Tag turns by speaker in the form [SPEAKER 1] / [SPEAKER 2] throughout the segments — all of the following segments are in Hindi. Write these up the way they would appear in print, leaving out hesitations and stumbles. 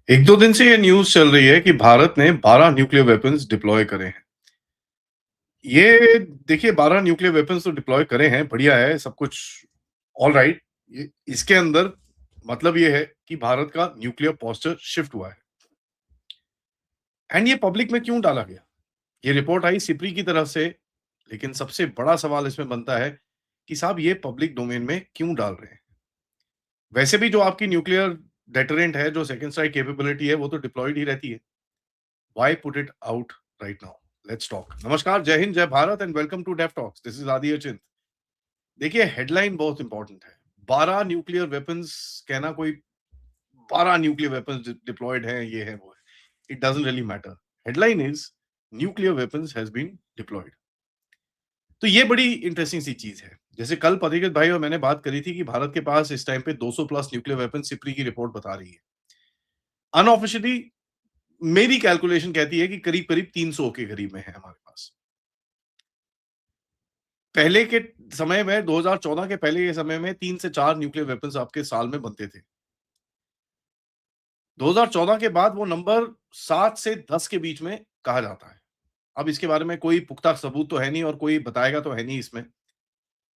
[SPEAKER 1] एक दो दिन से ये न्यूज़ चल रही है कि भारत ने 12 न्यूक्लियर वेपन्स डिप्लॉय करे हैं। ये देखिए 12 न्यूक्लियर वेपन्स तो डिप्लॉय करे हैं, बढ़िया है, सब कुछ ऑल राइट। ये इसके अंदर मतलब ये है कि भारत का न्यूक्लियर पोस्चर शिफ्ट हुआ है। एंड ये पब्लिक में क्यों डाला गया? ये रिपोर्ट आई सिप्री की तरफ से, लेकिन सबसे बड़ा सवाल इसमें बनता है कि साहब ये पब्लिक डोमेन में क्यों डाल रहे हैं? वैसे भी जो आपकी न्यूक्लियर डेटरेंट है, जो सेकंड स्ट्राइक कैपेबिलिटी है, वो तो डिप्लॉयड ही रहती है। Why put it out right now? Let's talk. नमस्कार, जय हिंद, जय Bharat and welcome to Def Talks. This is Aadi Achint. देखिए हेडलाइन बहुत इंपॉर्टेंट है। 12 न्यूक्लियर वेपन्स कहना कोई 12 न्यूक्लियर वेपन्स डिप्लॉयड हैं, ये है वो है। It doesn't really matter. Headline is nuclear weapons has been deployed. तो ये बड़ी इंटरेस्टिंग सी चीज है। जैसे कल पथिकृत भाई और मैंने बात करी थी कि भारत के पास इस टाइम पे 200 प्लस न्यूक्लियर वेपन सिप्री की रिपोर्ट बता रही है। अनऑफिशियली मेरी कैलकुलेशन कहती है कि करीब-करीब 300 के करीब में है हमारे पास। पहले के समय में 2014 के पहले के समय में 3 से 4 न्यूक्लियर वेपन्स आपके साल में बनते थे। 2014 के बाद वो नंबर 7 से 10 के बीच में कहा जाता है। अब इसके बारे में कोई पुख्ता सबूत तो है नहीं और कोई बताएगा तो है नहीं इसमें।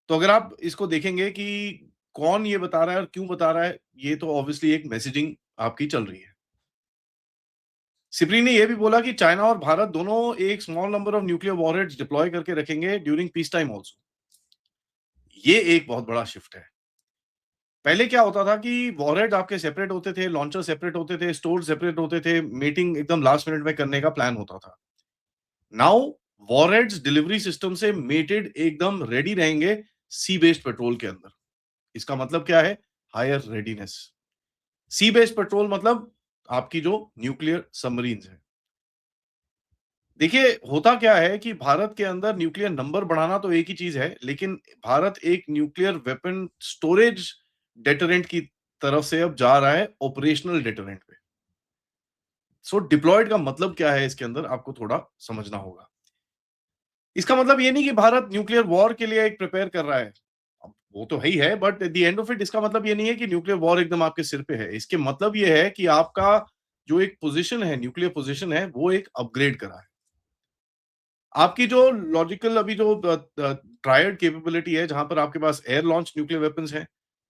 [SPEAKER 1] तो अगर आप इसको देखेंगे कि कौन ये बता रहा है और क्यों बता रहा है, ये तो ऑब्वियसली एक मैसेजिंग आपकी चल रही है। सिप्री ने यह भी बोला कि चाइना और भारत दोनों एक small number of nuclear warheads deploy करके रखेंगे ड्यूरिंग पीस टाइम आल्सो। ये एक बहुत बड़ा शिफ्ट है। पहले क्या होता था कि वॉरहेड आपके सेपरेट होते थे, लॉन्चर सेपरेट होते थे, स्टोर सेपरेट होते थे, मीटिंग एकदम लास्ट मिनट में करने का प्लान होता था। नाउ वॉरहेड्स डिलीवरी सिस्टम से मेटेड एकदम रेडी रहेंगे सी बेस्ड पेट्रोल के अंदर। इसका मतलब क्या है? Higher readiness. Sea based patrol मतलब आपकी जो न्यूक्लियर सबमरीन्स है। देखिए होता क्या है कि भारत के अंदर न्यूक्लियर नंबर बढ़ाना तो एक ही चीज है, लेकिन भारत एक न्यूक्लियर वेपन स्टोरेज डेटरेंट की तरफ से अब जा रहा है ऑपरेशनल डेटरेंट पे। सो डिप्लॉयड का मतलब क्या है इसके अंदर आपको थोड़ा समझना होगा। इसका मतलब ये नहीं कि भारत न्यूक्लियर वॉर के लिए एक प्रिपेयर कर रहा है। अब वो तो है ही है, but at the end of it इसका मतलब ये नहीं है कि न्यूक्लियर वॉर एकदम आपके सिर पे है। इसके मतलब ये है कि आपका जो एक पोजीशन है, न्यूक्लियर पोजीशन है, वो एक अपग्रेड करा है। आपकी जो लॉजिकल अभी जो ट्रायड कैपेबिलिटी है, जहां पर आपके पास एयर लॉन्च न्यूक्लियर वेपन्स हैं,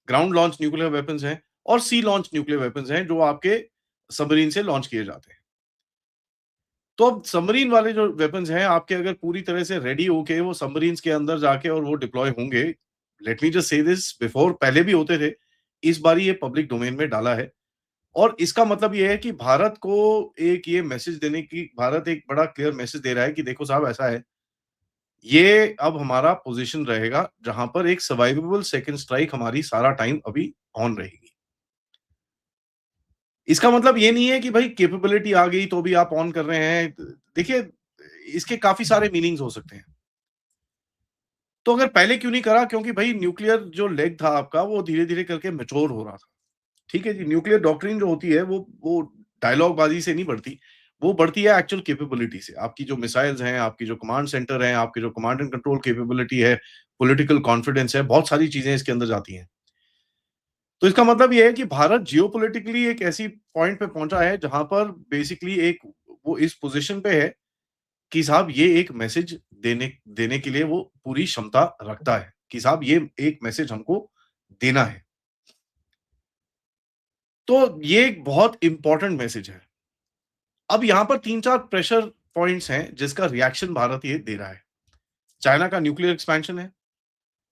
[SPEAKER 1] ग्राउंड लॉन्च न्यूक्लियर वेपन्स हैं और सी लॉन्च न्यूक्लियर वेपन्स हैं, जो आपके सबमरीन से लॉन्च किए जाते हैं। तो अब सबमरीन वाले जो वेपन्स हैं, आपके अगर पूरी तरह से रेडी होके वो सबमरीन्स के अंदर जाके और वो डिप्लॉय होंगे, let me just say this before, पहले भी होते थे, इस बारी ये पब्लिक डोमेन में डाला है। और इसका मतलब ये है कि भारत को एक ये मैसेज देने की, भारत एक बड़ा क्लियर मैसेज दे रहा है कि देखो साहब ऐसा है, ये अब हमारा पोजीशन रहेगा जहां पर एक सर्वाइवेबल सेकंड स्ट्राइक हमारी सारा टाइम अभी ऑन रहेगी। इसका मतलब ये नहीं है कि भाई कैपेबिलिटी आ गई तो भी आप ऑन कर रहे हैं। देखिए इसके काफी सारे मीनिंग्स हो सकते हैं। तो अगर पहले क्यों नहीं करा? क्योंकि भाई न्यूक्लियर जो लेग था आपका वो धीरे-धीरे करके मैच्योर हो रहा था। ठीक है जी, न्यूक्लियर डॉक्ट्रिन जो होती है वो डायलॉग बाजी से नहीं बढ़ती। वो बढ़ती है एक्चुअल कैपेबिलिटी से। आपकी जो मिसाइल्स हैं, आपकी जो कमांड सेंटर है, आपकी जो कमांड एंड कंट्रोल कैपेबिलिटी है, पॉलिटिकल कॉन्फिडेंस है, बहुत सारी चीजें इसके अंदर जाती हैं। तो इसका मतलब ये है कि भारत जियोपॉलिटिकली एक ऐसी पॉइंट पे पहुंचा है जहां पर बेसिकली एक वो इस पोजीशन पे है कि साहब ये एक मैसेज देने देने के लिए वो पूरी क्षमता रखता है कि साहब ये एक मैसेज हमको देना है। तो ये एक बहुत इंपॉर्टेंट मैसेज है। अब यहां पर 3-4 प्रेशर पॉइंट्स हैं जिसका रिएक्शन भारत ये दे रहा है। चाइना का न्यूक्लियर एक्सपेंशन है।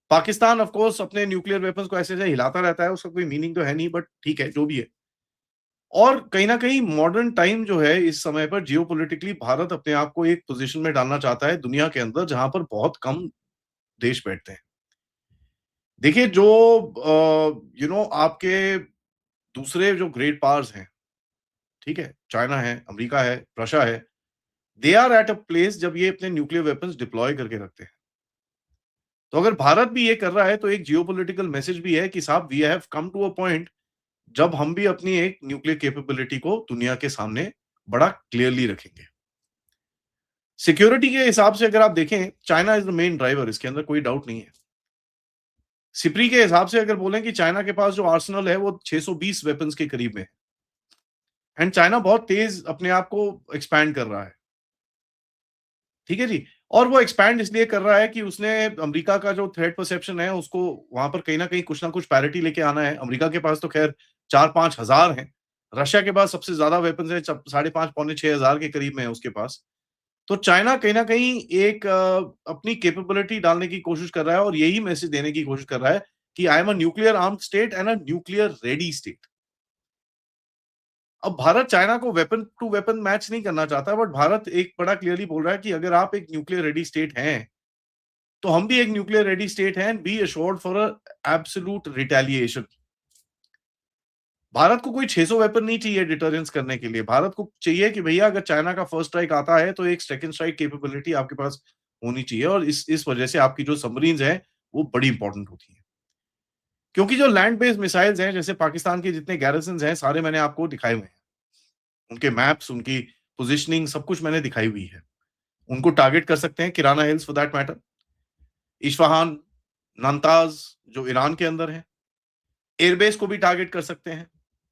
[SPEAKER 1] पाकिस्तान ऑफ कोर्स अपने न्यूक्लियर वेपन्स को ऐसे-ऐसे हिलाता रहता है, उसका कोई मीनिंग तो है नहीं, बट ठीक है, जो भी है। और कहीं न कहीं मॉडर्न टाइम जो है इस समय पर जियोपॉलिटिकली भारत अपने आप को एक पोज़ीशन में डालना चाहता है दुनिया के अंदर जहां पर बहुत कम देश बैठते हैं। देखिए जो आपके दूसरे जो ग्रेट पावर्स हैं, ठीक है? चाइना है, अमेरिका है, रशिया है, they are at a place जब ये अपने न्यूक्लियर वेपन्स डिप्लॉय करके रखते हैं। तो अगर भारत भी ये कर रहा है तो एक जियोपॉलिटिकल मैसेज भी है कि साहब we have come to a point जब हम भी अपनी एक न्यूक्लियर कैपेबिलिटी को दुनिया के सामने बड़ा क्लियरली रखेंगे। सिक्योरिटी के हिसाब से अगर आप देखें, China is the main driver, इसके अंदर कोई डाउट नहीं है। सिप्री के हिसाब से अगर बोलें कि चाइना के पास जो आर्सेनल है वो 620 वेपन्स के करीब में है। एंड चाइना बहुत तेज अपने आप को एक्सपैंड कर रहा है। ठीक है जी? और वो एक्सपैंड इसलिए कर रहा है कि उसने अमेरिका का जो थ्रेट परसेप्शन है उसको वहाँ पर कहीं न कहीं कुछ ना कुछ पैरिटी लेके आना है। अमेरिका के पास तो ख़ैर 4-5 हज़ार हैं। रशिया के पास सबसे ज़्यादा वेपन्स हैं, च साढ़े 5 पौने 6 हज़ार के करीब में है उसके पास। तो चाइना कहीं न कहीं एक अपनी कैपेबिलिटी डालने की कोशिश कर रहा है और यही मैसेज देने की कोशिश कर रहा है कि I am a nuclear armed state and a nuclear ready state. अब भारत चाइना को वेपन टू वेपन मैच नहीं करना चाहता, बट भारत एक बड़ा क्लियरली बोल रहा है कि अगर आप एक न्यूक्लियर रेडी स्टेट हैं, तो हम भी एक न्यूक्लियर रेडी स्टेट हैं, be assured for a absolute retaliation. Bharat को कोई 600 वेपन नहीं चाहिए डिटरेंस करने के लिए। भारत को चाहिए कि भैया अगर चाइना का फर्स्ट स्ट्राइक आता है, तो एक सेकंड स्ट्राइक कैपेबिलिटी आपके पास होनी चाहिए और इस वजह से आपकी जो सबमरीन्स हैं, वो बड़ी इंपॉर्टेंट होती हैं। क्योंकि जो लैंड बेस्ड मिसाइल्स हैं, जैसे पाकिस्तान के जितने गैरिसन्स हैं, सारे मैंने आपको दिखाए हुए हैं। उनके मैप्स, उनकी पोज़िशनिंग सब कुछ मैंने दिखाई हुई है। उनको टारगेट कर सकते हैं, किराना हिल्स फॉर दैट मैटर, इस्फ़ाहान, नाताज़ जो ईरान के अंदर है, एयरबेस को भी टारगेट कर सकते हैं,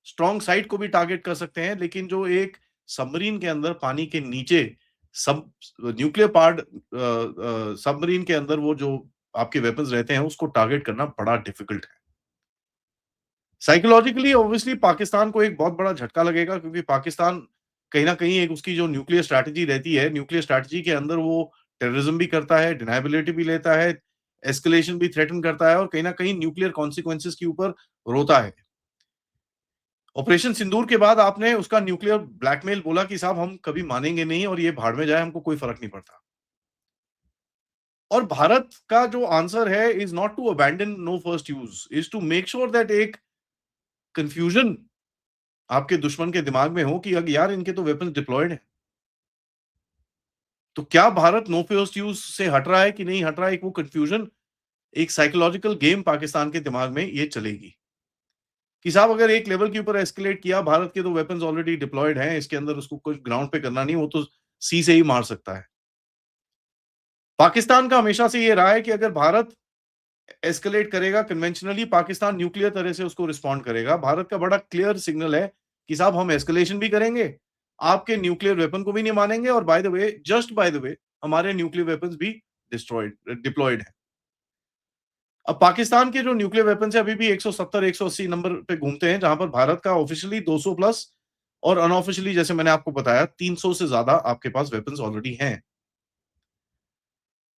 [SPEAKER 1] स्ट्रॉन्ग साइट को भी टारगेट कर सकते हैं, लेकिन जो एक सबमरीन के अंदर पानी के नीचे सब न्यूक्लियर पार्ट सबमरीन के अंदर वो जो आपके वेपन्स रहते हैं, उसको टारगेट करना बड़ा डिफिकल्ट है। साइकोलॉजिकली ऑब्वियसली पाकिस्तान को एक बहुत बड़ा झटका लगेगा क्योंकि पाकिस्तान कहीं न कहीं एक उसकी जो न्यूक्लियर स्ट्रैटेजी रहती है, न्यूक्लियर स्ट्रैटेजी के अंदर वो टेररिज्म भी करता है, डिनायबिलिटी भी लेता है, एस्केलेशन भी थ्रेटन करता है और कहीं न कहीं न्यूक्लियर कॉन्सिक्वेंसेस के ऊपर रोता है। ऑपरेशन सिंदूर के बाद आपने उसका न्यूक्लियर ब्लैकमेल बोला कि साहब हम कभी मानेंगे नहीं और ये भाड़ में जाए, हमको कोई फ़र्क नहीं पड़ता। और भारत का जो आंसर है is not to abandon no first use, is to make sure that एक कन्फ्यूजन आपके दुश्मन के दिमाग में हो कि यार इनके तो वेपन्स डिप्लॉयड हैं। तो क्या भारत नो फर्स्ट यूज़ से हट रहा है कि नहीं हट रहा है, एक वो कन्फ्यूजन, एक साइकोलॉजिकल गेम पाकिस्तान के दिमाग में ये चलेगी। कि साहब अगर एक लेवल के ऊपर एस्केलेट किया, भारत के तो वेपन्स ऑलरेडी डिप्लॉयड हैं, इसके अंदर उसको कुछ ग्राउंड पे करना नहीं, वो तो सी से ही मार सकता है। पाकिस्तान का हमेशा से ये रहा है कि अगर भारत एस्केलेट करेगा कन्वेंशनली, पाकिस्तान न्यूक्लियर तरह से उसको रिस्पॉन्ड करेगा। भारत का बड़ा क्लियर सिग्नल है कि साहब हम एस्केलेशन भी करेंगे, आपके न्यूक्लियर वेपन को भी नहीं मानेंगे और by the way, just by the way, हमारे न्यूक्लियर वेपन्स भी डिप्लॉयड हैं। अब पाकिस्तान के जो न्यूक्लियर वेपन्स हैं अभी भी 170-180 नंबर पे घूमते हैं, जहां पर भारत का ऑफिशियली 200 प्लस और अनऑफिशियली जैसे मैंने आपको बताया 300 से ज्यादा आपके पास वेपन्स ऑलरेडी हैं।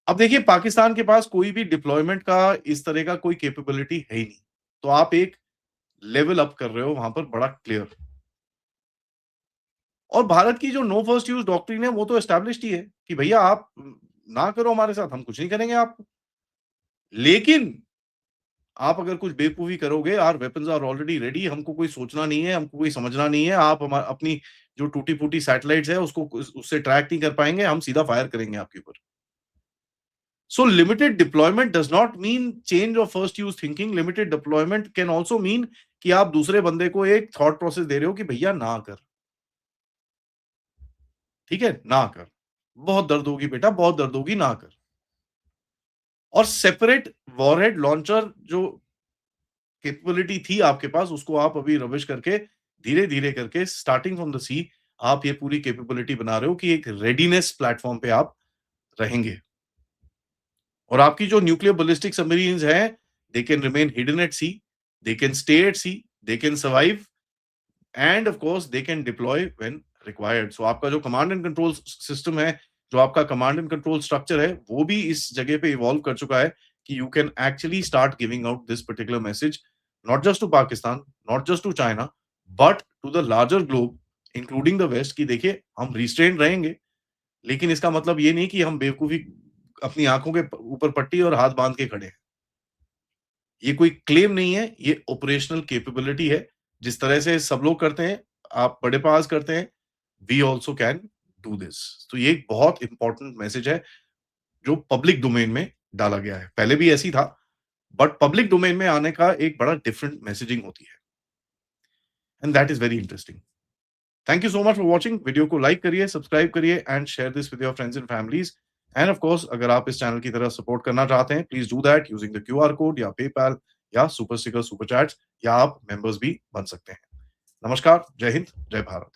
[SPEAKER 1] अब देखिए पाकिस्तान के पास कोई भी डिप्लॉयमेंट का इस तरह का कोई कैपेबिलिटी है ही नहीं। तो आप एक लेवल अप कर रहे हो वहां पर बड़ा क्लियर। और भारत की जो नो फर्स्ट यूज डॉक्ट्रिन है वो तो एस्टैब्लिश्ड ही है कि भैया आप ना करो हमारे साथ, हम कुछ नहीं करेंगे आपको। लेकिन आप अगर कुछ बेवकूफी करोगे, are weapons are already ready, हमको कोई सोचना नहीं है, हमको कोई समझना नहीं है, आप अपनी जो टूटी फूटी सैटेलाइट्स है उसको उससे ट्रैक नहीं कर पाएंगे, हम सीधा फायर करेंगे आपके ऊपर। So limited deployment does not mean change of first use thinking. Limited deployment can also mean कि आप दूसरे बंदे को एक थॉट प्रोसेस दे रहे हो कि भैया ना कर, ठीक है? ना कर। बहुत दर्द होगी बेटा, बहुत दर्द होगी, ना कर। और सेपरेट वॉरहेड लॉन्चर जो कैपेबिलिटी थी आपके पास, उसको आप अभी रबिश करके धीरे-धीरे करके स्टार्टिंग फ्रॉम द सी आप ये पूरी कैपेबिलिटी बना रहे हो कि एक रेडीनेस प्लेटफॉर्म पे आप रहेंगे। और आपकी जो न्यूक्लियर बैलिस्टिक सबमरीन्स हैं, they can remain hidden at sea, they can stay at sea, they can survive and of course they can deploy when required. So आपका जो कमांड एंड कंट्रोल सिस्टम है, जो आपका कमांड एंड कंट्रोल स्ट्रक्चर है, वो भी इस जगह पे इवॉल्व कर चुका है कि you can actually start giving out this particular message, not just to Pakistan, not just to China, but to the larger globe, including the west, कि देखिए हम रिस्ट्रेन्ड रहेंगे, लेकिन इसका मतलब ये नहीं कि हम बेवकूफी अपनी आंखों के ऊपर पट्टी और हाथ बांध के खड़े हैं। ये कोई क्लेम नहीं है, ये ऑपरेशनल कैपेबिलिटी है। जिस तरह से सब लोग करते हैं, आप बड़े पास करते हैं, we also can do this. तो ये एक बहुत इंपॉर्टेंट मैसेज है जो पब्लिक डोमेन में डाला गया है। पहले भी ऐसी था, बट पब्लिक डोमेन में आने का एक बड़ा डिफरेंट मैसेजिंग होती है and that is very interesting. Thank you so much for watching. Video को लाइक करिए, सब्सक्राइब करिए and share this with your friends and families. And of course अगर आप इस चैनल की तरह सपोर्ट करना चाहते हैं, please do that using the QR code या पेपैल या सुपर स्टिकर, सुपर चैट्स, या आप मेंबर्स भी बन सकते हैं। नमस्कार, जय हिंद, जय भारत।